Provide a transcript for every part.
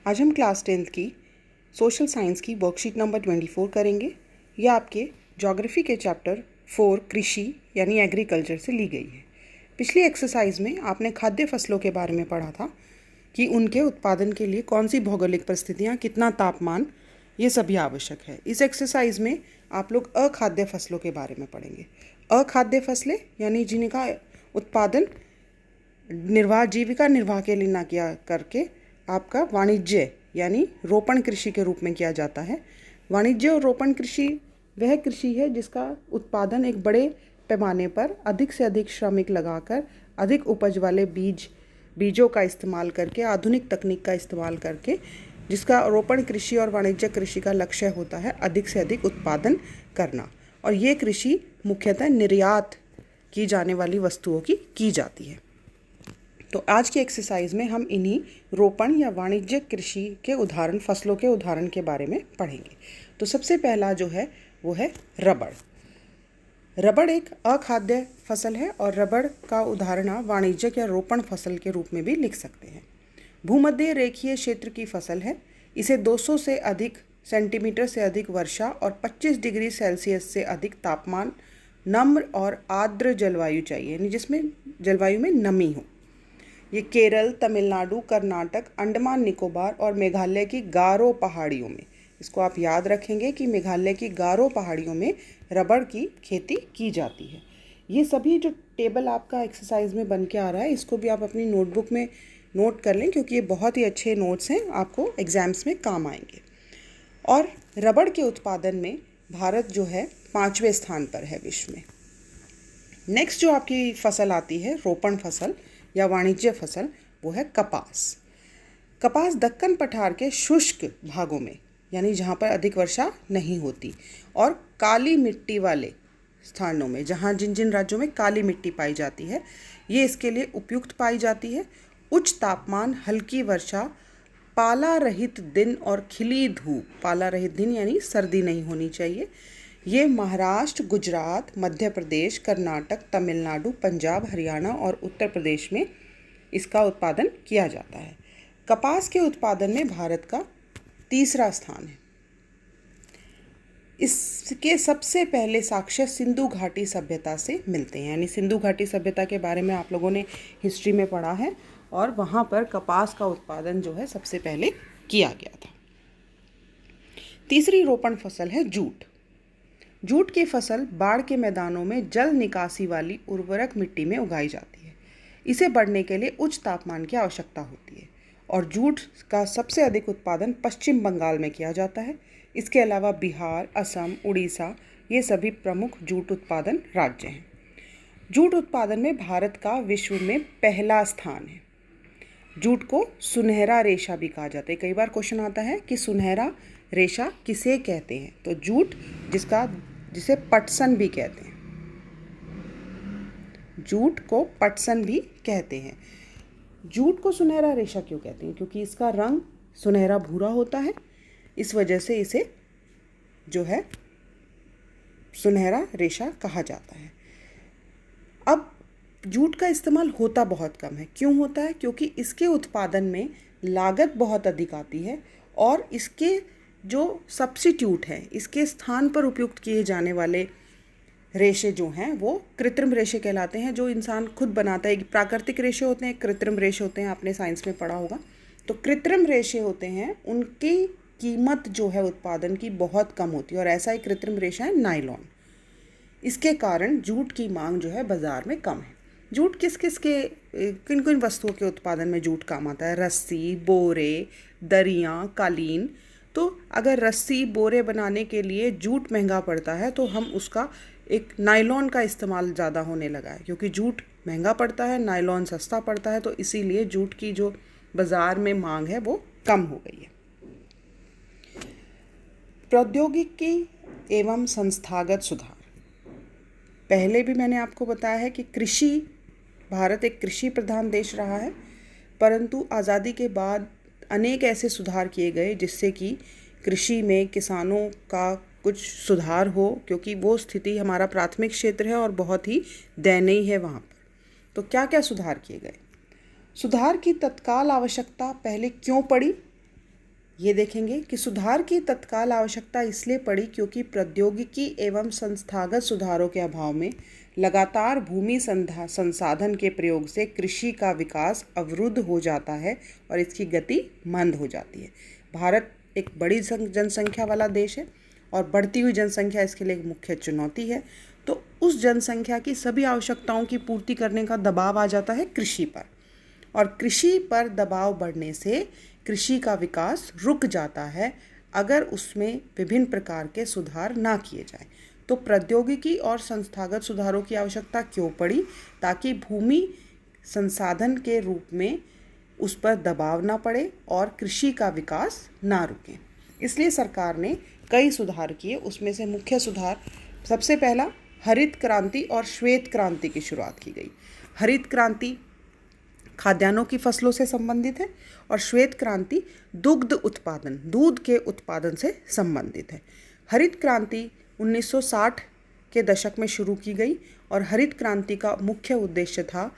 आज हम class 10th की सोशल साइंस की वर्कशीट नंबर 24 करेंगे। यह आपके ज्योग्राफी के चैप्टर 4 कृषि यानी एग्रीकल्चर से ली गई है। पिछली एक्सरसाइज में आपने खाद्य फसलों के बारे में पढ़ा था कि उनके उत्पादन के लिए कौन सी भौगोलिक परिस्थितियाँ, कितना तापमान, ये सभी आवश्यक है। इस एक्सरसाइज में आप लोग अखाद्य फसलों के बारे में पढ़ेंगे। अखाद्य फसलें यानी जिनका उत्पादन जीविका निर्वाह के लिए ना किया करके आपका वाणिज्य यानी रोपण कृषि के रूप में किया जाता है। वाणिज्य और रोपण कृषि वह कृषि है जिसका उत्पादन एक बड़े पैमाने पर अधिक से अधिक श्रमिक लगाकर अधिक उपज वाले बीजों का इस्तेमाल करके, आधुनिक तकनीक का इस्तेमाल करके, जिसका रोपण कृषि और वाणिज्य कृषि का लक्ष्य होता है अधिक से अधिक उत्पादन करना। और ये कृषि मुख्यतः निर्यात की जाने वाली वस्तुओं की जाती है। तो आज की एक्सरसाइज में हम इन्हीं रोपण या वाणिज्यिक कृषि के उदाहरण, फसलों के उदाहरण के बारे में पढ़ेंगे। तो सबसे पहला जो है वो है रबड़। रबड़ एक अखाद्य फसल है और रबड़ का उदाहरण आप वाणिज्यिक या रोपण फसल के रूप में भी लिख सकते हैं। भूमध्य रेखीय क्षेत्र की फसल है। इसे 200 से अधिक सेंटीमीटर से अधिक वर्षा और 25 डिग्री सेल्सियस से अधिक तापमान, नम्र और आर्द्र जलवायु चाहिए, यानी जिसमें जलवायु में नमी हो। ये केरल, तमिलनाडु, कर्नाटक, अंडमान निकोबार और मेघालय की गारो पहाड़ियों में, इसको आप याद रखेंगे कि मेघालय की गारो पहाड़ियों में रबड़ की खेती की जाती है। ये सभी जो टेबल आपका एक्सरसाइज में बन के आ रहा है, इसको भी आप अपनी नोटबुक में नोट कर लें, क्योंकि ये बहुत ही अच्छे नोट्स हैं, आपको एग्जाम्स में काम आएंगे। और रबड़ के उत्पादन में भारत जो है 5वें स्थान पर है विश्व में। नेक्स्ट जो आपकी फसल आती है रोपण फसल या वाणिज्य फसल, वो है कपास। कपास दक्कन पठार के शुष्क भागों में, यानी जहाँ पर अधिक वर्षा नहीं होती, और काली मिट्टी वाले स्थानों में, जहाँ जिन राज्यों में काली मिट्टी पाई जाती है, ये इसके लिए उपयुक्त पाई जाती है। उच्च तापमान, हल्की वर्षा, पाला रहित दिन और खिली धूप। पाला रहित दिन यानी सर्दी नहीं होनी चाहिए। ये महाराष्ट्र, गुजरात, मध्य प्रदेश, कर्नाटक, तमिलनाडु, पंजाब, हरियाणा और उत्तर प्रदेश में इसका उत्पादन किया जाता है। कपास के उत्पादन में भारत का 3रा स्थान है। इसके सबसे पहले साक्ष्य सिंधु घाटी सभ्यता से मिलते हैं, यानी सिंधु घाटी सभ्यता के बारे में आप लोगों ने हिस्ट्री में पढ़ा है, और वहाँ पर कपास का उत्पादन जो है सबसे पहले किया गया था। तीसरी रोपण फसल है जूट। जूट की फसल बाढ़ के मैदानों में जल निकासी वाली उर्वरक मिट्टी में उगाई जाती है। इसे बढ़ने के लिए उच्च तापमान की आवश्यकता होती है, और जूट का सबसे अधिक उत्पादन पश्चिम बंगाल में किया जाता है। इसके अलावा बिहार, असम, उड़ीसा, ये सभी प्रमुख जूट उत्पादन राज्य हैं। जूट उत्पादन में भारत का विश्व में पहला स्थान है। जूट को सुनहरा रेशा भी कहा जाता है। कई बार क्वेश्चन आता है कि सुनहरा रेशा किसे कहते हैं, तो जूट जिसे पटसन भी कहते हैं, जूट को पटसन भी कहते हैं। जूट को सुनहरा रेशा क्यों कहते हैं? क्योंकि इसका रंग सुनहरा भूरा होता है, इस वजह से इसे जो है सुनहरा रेशा कहा जाता है। अब जूट का इस्तेमाल होता बहुत कम है। क्यों होता है? क्योंकि इसके उत्पादन में लागत बहुत अधिक आती है, और इसके जो सब्स्टिट्यूट हैं, इसके स्थान पर उपयुक्त किए जाने वाले रेशे जो हैं वो कृत्रिम रेशे कहलाते हैं, जो इंसान खुद बनाता है। प्राकृतिक रेशे होते हैं, कृत्रिम रेशे होते हैं, आपने साइंस में पढ़ा होगा। तो कृत्रिम रेशे होते हैं, उनकी कीमत जो है उत्पादन की बहुत कम होती है, और ऐसा ही कृत्रिम रेशा है नायलॉन। इसके कारण जूट की मांग जो है बाज़ार में कम है। जूट किन किन वस्तुओं के उत्पादन में जूट काम आता है? रस्सी, बोरे, दरियाँ, कालीन। तो अगर रस्सी, बोरे बनाने के लिए जूट महंगा पड़ता है, तो हम उसका एक नायलॉन का इस्तेमाल ज़्यादा होने लगा है। क्योंकि जूट महंगा पड़ता है, नायलॉन सस्ता पड़ता है, तो इसीलिए जूट की जो बाज़ार में मांग है वो कम हो गई है। प्रौद्योगिकी एवं संस्थागत सुधार। पहले भी मैंने आपको बताया है कि भारत एक कृषि प्रधान देश रहा है, परंतु आज़ादी के बाद अनेक ऐसे सुधार किए गए जिससे कि कृषि में किसानों का कुछ सुधार हो, क्योंकि वो स्थिति हमारा प्राथमिक क्षेत्र है और बहुत ही दयनीय है वहाँ पर। तो क्या क्या सुधार किए गए? सुधार की तत्काल आवश्यकता पहले क्यों पड़ी? ये देखेंगे कि सुधार की तत्काल आवश्यकता इसलिए पड़ी क्योंकि प्रौद्योगिकी एवं संस्थागत सुधारों के अभाव में लगातार भूमि संसाधन के प्रयोग से कृषि का विकास अवरुद्ध हो जाता है और इसकी गति मंद हो जाती है। भारत एक बड़ी जनसंख्या वाला देश है और बढ़ती हुई जनसंख्या इसके लिए एक मुख्य चुनौती है। तो उस जनसंख्या की सभी आवश्यकताओं की पूर्ति करने का दबाव आ जाता है कृषि पर, और कृषि पर दबाव बढ़ने से कृषि का विकास रुक जाता है अगर उसमें विभिन्न प्रकार के सुधार ना किए जाएं। तो प्रौद्योगिकी और संस्थागत सुधारों की आवश्यकता क्यों पड़ी? ताकि भूमि संसाधन के रूप में उस पर दबाव ना पड़े और कृषि का विकास ना रुके। इसलिए सरकार ने कई सुधार किए। उसमें से मुख्य सुधार, सबसे पहला हरित क्रांति और श्वेत क्रांति की शुरुआत की गई। हरित क्रांति खाद्यान्नों की फसलों से संबंधित है और श्वेत क्रांति दुग्ध उत्पादन, दूध के उत्पादन से संबंधित है। हरित क्रांति 1960 के दशक में शुरू की गई और हरित क्रांति का मुख्य उद्देश्य था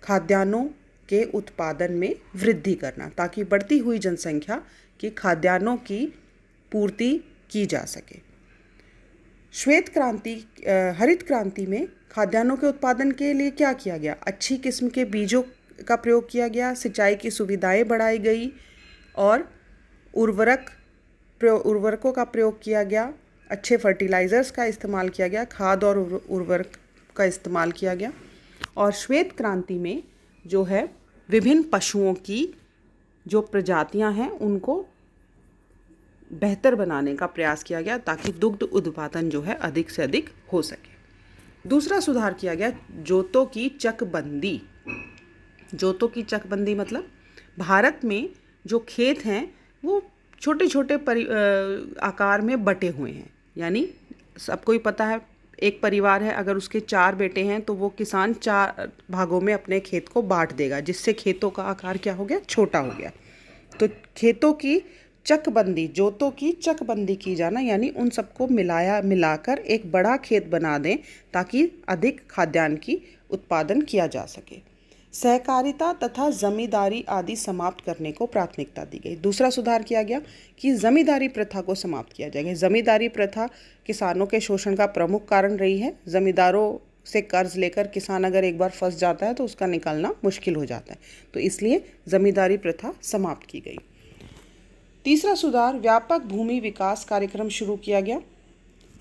खाद्यान्नों के उत्पादन में वृद्धि करना, ताकि बढ़ती हुई जनसंख्या की खाद्यान्नों की पूर्ति की जा सके। श्वेत क्रांति, हरित क्रांति में खाद्यान्नों के उत्पादन के लिए क्या किया गया? अच्छी किस्म के बीजों का प्रयोग किया गया, सिंचाई की सुविधाएं बढ़ाई गई और उर्वरकों का प्रयोग किया गया, अच्छे फर्टिलाइज़र्स का इस्तेमाल किया गया, खाद और उर्वरक का इस्तेमाल किया गया। और श्वेत क्रांति में जो है विभिन्न पशुओं की जो प्रजातियां हैं उनको बेहतर बनाने का प्रयास किया गया ताकि दुग्ध उत्पादन जो है अधिक से अधिक हो सके। दूसरा सुधार किया गया जोतों की चकबंदी। जोतों की चकबंदी मतलब भारत में जो खेत हैं वो छोटे छोटे आकार में बटे हुए हैं। यानी सबको ही पता है, एक परिवार है, अगर उसके 4 बेटे हैं तो वो किसान 4 भागों में अपने खेत को बांट देगा, जिससे खेतों का आकार क्या हो गया? छोटा हो गया। तो खेतों की चकबंदी, जोतों की चकबंदी की जाना, यानी उन सबको मिलाकर एक बड़ा खेत बना दें ताकि अधिक खाद्यान्न की उत्पादन किया जा सके। सहकारिता तथा जमींदारी आदि समाप्त करने को प्राथमिकता दी गई। दूसरा सुधार किया गया कि जमींदारी प्रथा को समाप्त किया जाएगा। जमींदारी प्रथा किसानों के शोषण का प्रमुख कारण रही है। जमींदारों से कर्ज लेकर किसान अगर एक बार फंस जाता है तो उसका निकलना मुश्किल हो जाता है, तो इसलिए जमींदारी प्रथा समाप्त की गई। तीसरा सुधार, व्यापक भूमि विकास कार्यक्रम शुरू किया गया।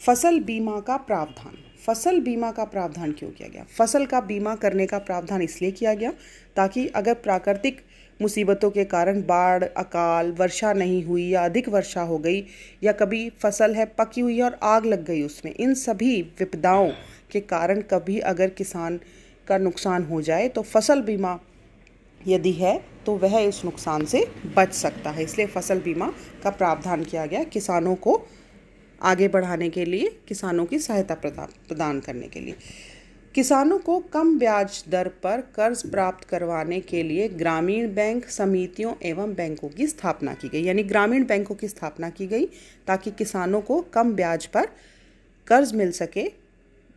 फसल बीमा का प्रावधान। फसल बीमा का प्रावधान क्यों किया गया? फसल का बीमा करने का प्रावधान इसलिए किया गया ताकि अगर प्राकृतिक मुसीबतों के कारण बाढ़, अकाल वर्षा नहीं हुई या अधिक वर्षा हो गई, या कभी फसल है पकी हुई और आग लग गई उसमें, इन सभी विपदाओं के कारण कभी अगर किसान का नुकसान हो जाए तो फसल बीमा यदि है तो वह इस नुकसान से बच सकता है। इसलिए फसल बीमा का प्रावधान किया गया किसानों को आगे बढ़ाने के लिए, किसानों की सहायता प्रदान करने के लिए। किसानों को कम ब्याज दर पर कर्ज प्राप्त करवाने के लिए ग्रामीण बैंक समितियों एवं बैंकों की स्थापना की गई। यानी ग्रामीण बैंकों की स्थापना की गई ताकि किसानों को कम ब्याज पर कर्ज मिल सके,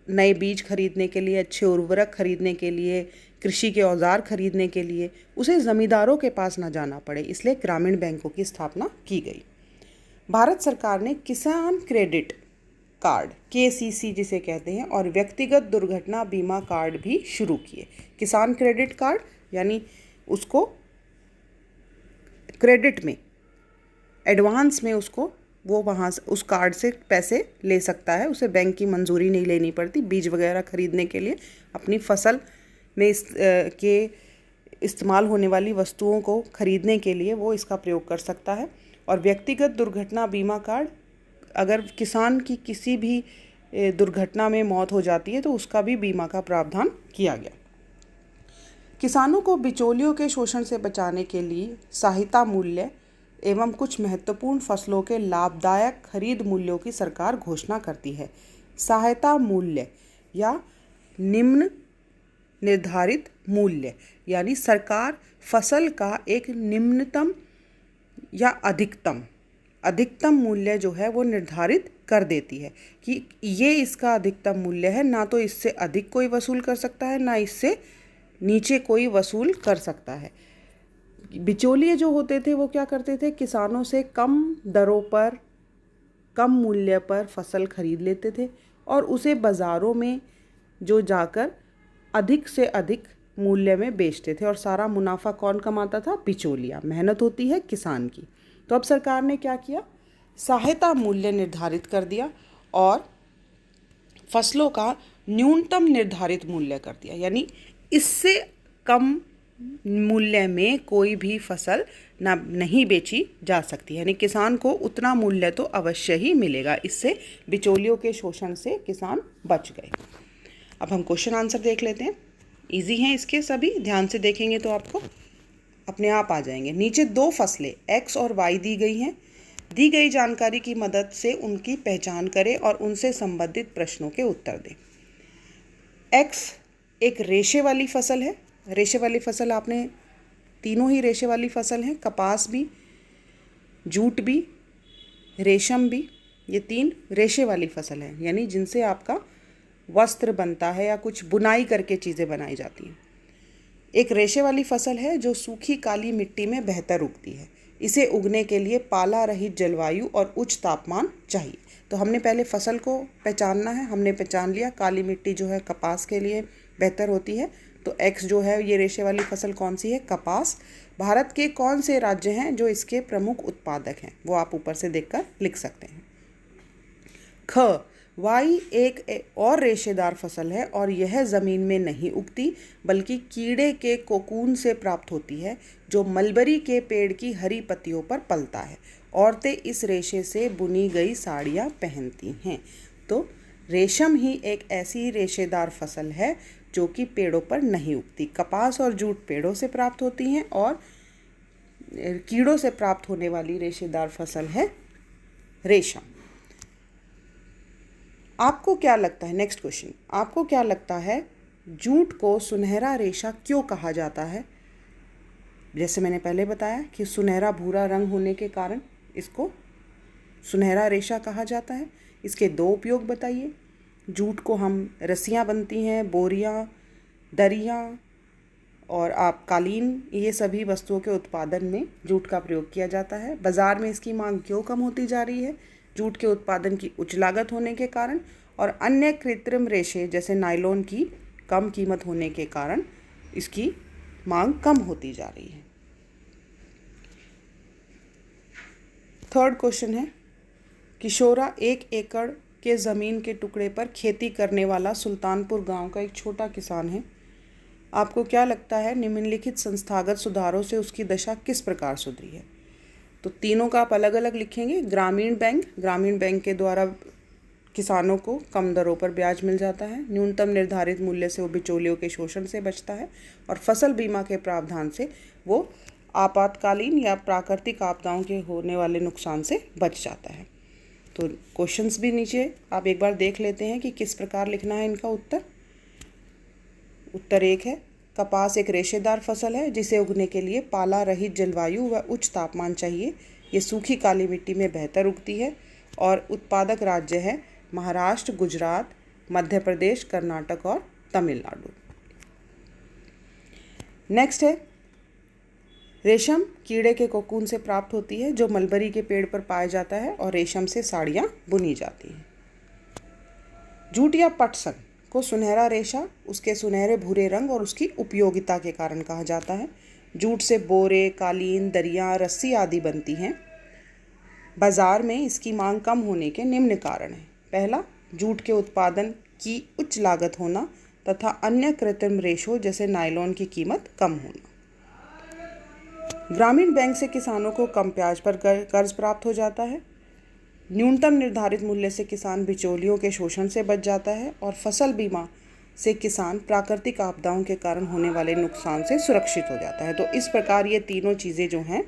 नए बीज खरीदने के लिए, अच्छे उर्वरक खरीदने के लिए, कृषि के औजार खरीदने के लिए उसे ज़मींदारों के पास ना जाना पड़े। इसलिए ग्रामीण बैंकों की स्थापना की गई। भारत सरकार ने किसान क्रेडिट कार्ड, KCC जिसे कहते हैं, और व्यक्तिगत दुर्घटना बीमा कार्ड भी शुरू किए। किसान क्रेडिट कार्ड यानी उसको क्रेडिट में, एडवांस में उसको वो वहाँ से उस कार्ड से पैसे ले सकता है, उसे बैंक की मंजूरी नहीं लेनी पड़ती। बीज वगैरह खरीदने के लिए, अपनी फसल में के इस्तेमाल होने वाली वस्तुओं को खरीदने के लिए वो इसका प्रयोग कर सकता है। और व्यक्तिगत दुर्घटना बीमा कार्ड, अगर किसान की किसी भी दुर्घटना में मौत हो जाती है तो उसका भी बीमा का प्रावधान किया गया। किसानों को बिचौलियों के शोषण से बचाने के लिए सहायता मूल्य एवं कुछ महत्वपूर्ण फसलों के लाभदायक खरीद मूल्यों की सरकार घोषणा करती है। सहायता मूल्य या निम्न निर्धारित मूल्य, यानी सरकार फसल का एक निम्नतम या अधिकतम मूल्य जो है वो निर्धारित कर देती है कि ये इसका अधिकतम मूल्य है, ना तो इससे अधिक कोई वसूल कर सकता है, ना इससे नीचे कोई वसूल कर सकता है। बिचौलिए जो होते थे वो क्या करते थे, किसानों से कम दरों पर, कम मूल्य पर फसल खरीद लेते थे और उसे बाज़ारों में जो जाकर अधिक से अधिक मूल्य में बेचते थे और सारा मुनाफा कौन कमाता था, बिचौलिया। मेहनत होती है किसान की। तो अब सरकार ने क्या किया, सहायता मूल्य निर्धारित कर दिया और फसलों का न्यूनतम निर्धारित मूल्य कर दिया, यानी इससे कम मूल्य में कोई भी फसल ना नहीं बेची जा सकती, यानी किसान को उतना मूल्य तो अवश्य ही मिलेगा। इससे बिचौलियों के शोषण से किसान बच गए। अब हम क्वेश्चन आंसर देख लेते हैं। इजी हैं इसके सभी, ध्यान से देखेंगे तो आपको अपने आप आ जाएंगे। नीचे दो फसलें एक्स और वाई दी गई हैं। दी गई जानकारी की मदद से उनकी पहचान करें और उनसे संबंधित प्रश्नों के उत्तर दें। एक्स एक रेशे वाली फसल है। रेशे वाली फसल आपने, तीनों ही रेशे वाली फसल हैं, कपास भी, जूट भी, रेशम भी, ये तीन रेशे वाली फसल हैं, यानी जिनसे आपका वस्त्र बनता है या कुछ बुनाई करके चीज़ें बनाई जाती हैं। एक रेशे वाली फसल है जो सूखी काली मिट्टी में बेहतर उगती है। इसे उगने के लिए पाला रहित जलवायु और उच्च तापमान चाहिए। तो हमने पहले फसल को पहचानना है। हमने पहचान लिया काली मिट्टी जो है कपास के लिए बेहतर होती है। तो एक्स जो है ये रेशे वाली फसल कौन सी है, कपास। भारत के कौन से राज्य हैं जो इसके प्रमुख उत्पादक हैं, वो आप ऊपर से देखकर लिख सकते हैं। ख, वाई एक और रेशेदार फसल है और यह ज़मीन में नहीं उगती बल्कि कीड़े के कोकून से प्राप्त होती है जो मलबरी के पेड़ की हरी पत्तियों पर पलता है। औरतें इस रेशे से बुनी गई साड़ियाँ पहनती हैं। तो रेशम ही एक ऐसी रेशेदार फसल है जो कि पेड़ों पर नहीं उगती। कपास और जूट पेड़ों से प्राप्त होती हैं और कीड़ों से प्राप्त होने वाली रेशेदार फसल है रेशम। आपको क्या लगता है, नेक्स्ट क्वेश्चन, आपको क्या लगता है जूट को सुनहरा रेशा क्यों कहा जाता है? जैसे मैंने पहले बताया कि सुनहरा भूरा रंग होने के कारण इसको सुनहरा रेशा कहा जाता है। इसके दो उपयोग बताइए। जूट को हम रस्सियाँ बनती हैं, बोरियाँ, दरियाँ और आप कालीन, ये सभी वस्तुओं के उत्पादन में जूट का प्रयोग किया जाता है। बाज़ार में इसकी मांग क्यों कम होती जा रही है? जूट के उत्पादन की उच्च लागत होने के कारण और अन्य कृत्रिम रेशे जैसे नायलॉन की कम कीमत होने के कारण इसकी मांग कम होती जा रही है। थर्ड क्वेश्चन है, किशोरा 1 एकड़ के ज़मीन के टुकड़े पर खेती करने वाला सुल्तानपुर गांव का एक छोटा किसान है। आपको क्या लगता है निम्नलिखित संस्थागत सुधारों से उसकी दशा किस प्रकार सुधरी है? तो तीनों का आप अलग अलग लिखेंगे। ग्रामीण बैंक के द्वारा किसानों को कम दरों पर ब्याज मिल जाता है। न्यूनतम निर्धारित मूल्य से वो बिचौलियों के शोषण से बचता है और फसल बीमा के प्रावधान से वो आपातकालीन या प्राकृतिक आपदाओं के होने वाले नुकसान से बच जाता है। तो क्वेश्चंस भी नीचे आप एक बार देख लेते हैं कि किस प्रकार लिखना है इनका उत्तर। उत्तर 1 है, कपास एक रेशेदार फसल है जिसे उगने के लिए पाला रहित जलवायु व उच्च तापमान चाहिए। ये सूखी काली मिट्टी में बेहतर उगती है और उत्पादक राज्य है महाराष्ट्र, गुजरात, मध्य प्रदेश, कर्नाटक और तमिलनाडु। नेक्स्ट है, रेशम कीड़े के कोकून से प्राप्त होती है जो मलबरी के पेड़ पर पाया जाता है और रेशम से साड़ियाँ बुनी जाती हैं। जूट या पटसन को सुनहरा रेशा उसके सुनहरे भूरे रंग और उसकी उपयोगिता के कारण कहा जाता है। जूट से बोरे, कालीन, दरियाँ, रस्सी आदि बनती हैं। बाज़ार में इसकी मांग कम होने के निम्न कारण हैं। पहला, जूट के उत्पादन की उच्च लागत होना तथा अन्य कृत्रिम रेशों जैसे नायलॉन की कीमत कम होना। ग्रामीण बैंक से किसानों को कम ब्याज पर कर्ज प्राप्त हो जाता है। न्यूनतम निर्धारित मूल्य से किसान बिचौलियों के शोषण से बच जाता है और फसल बीमा से किसान प्राकृतिक आपदाओं के कारण होने वाले नुकसान से सुरक्षित हो जाता है। तो इस प्रकार ये तीनों चीज़ें जो हैं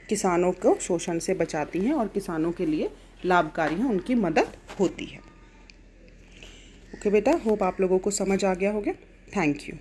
किसानों को शोषण से बचाती हैं और किसानों के लिए लाभकारी हैं, उनकी मदद होती है। ओके बेटा, होप आप लोगों को समझ आ गया होगा। Thank you.